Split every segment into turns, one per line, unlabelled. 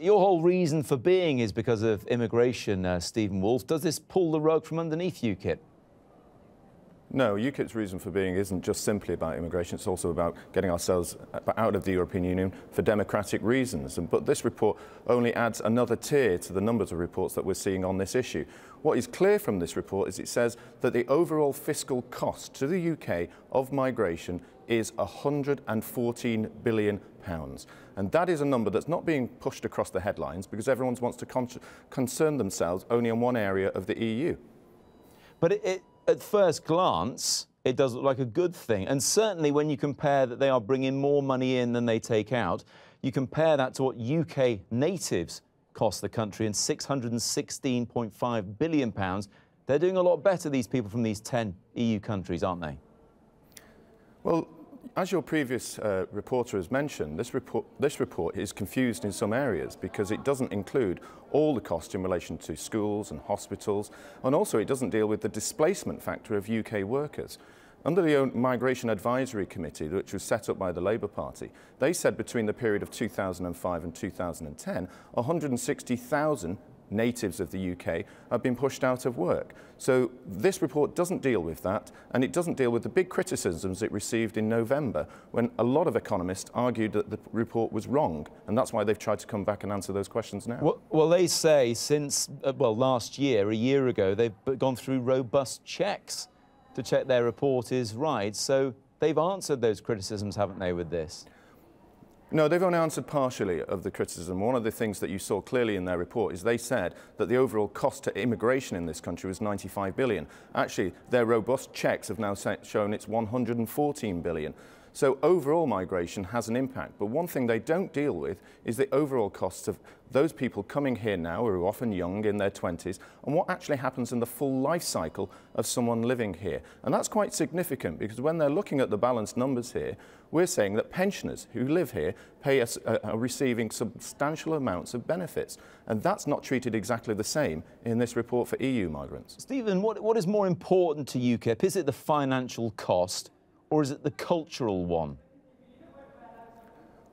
Your whole reason for being is because of immigration, Stephen Wolfe. Does this pull the rug from underneath UKIP?
No, UKIP's reason for being isn't just simply about immigration, it's also about getting ourselves out of the European Union for democratic reasons. But this report only adds another tier to the numbers of reports that we're seeing on this issue. What is clear from this report is it says that the overall fiscal cost to the UK of migration is £114 billion. And that is a number that's not being pushed across the headlines because everyone wants to concern themselves only in one area of the EU.
But at first glance, it does look like a good thing. And certainly when you compare that they are bringing more money in than they take out, you compare that to what UK natives cost the country in £616.5 billion. They're doing a lot better, these people from these 10 EU countries, aren't they?
Well, as your previous reporter has mentioned, this report is confused in some areas because it doesn't include all the costs in relation to schools and hospitals, and also it doesn't deal with the displacement factor of UK workers. Under the Migration Advisory Committee, which was set up by the Labour Party, they said between the period of 2005 and 2010, 160,000 natives of the UK have been pushed out of work. So this report doesn't deal with that, and it doesn't deal with the big criticisms it received in November when a lot of economists argued that the report was wrong, and that's why they've tried to come back and answer those questions now.
Well, they say since, last year, a year ago, they've gone through robust checks to check their report is right. So they've answered those criticisms, haven't they, with this?
No, they've only answered partially of the criticism. One of the things that you saw clearly in their report is they said that the overall cost to immigration in this country was 95 billion. Actually, their robust checks have now shown it's 114 billion. So overall migration has an impact. But one thing they don't deal with is the overall costs of those people coming here now, who are often young, in their 20s, and what actually happens in the full life cycle of someone living here. And that's quite significant because when they're looking at the balanced numbers here, we're saying that pensioners who live here are receiving substantial amounts of benefits. And that's not treated exactly the same in this report for EU migrants.
Stephen, what is more important to UKIP? Is it the financial cost, or is it the cultural one?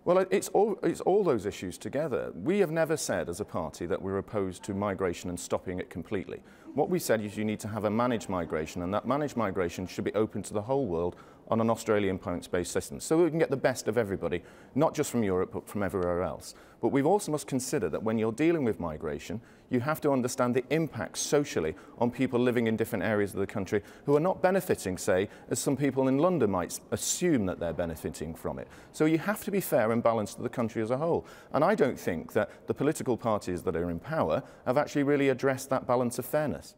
Well, it's all those issues together. We have never said as a party that we're opposed to migration and stopping it completely. What we said is you need to have a managed migration, and that managed migration should be open to the whole world on an Australian points-based system, so we can get the best of everybody, not just from Europe, but from everywhere else. But we also must consider that when you're dealing with migration, you have to understand the impact socially on people living in different areas of the country who are not benefiting, say, as some people in London might assume that they're benefiting from it. So you have to be fair and balanced to the country as a whole. And I don't think that the political parties that are in power have actually really addressed that balance of fairness.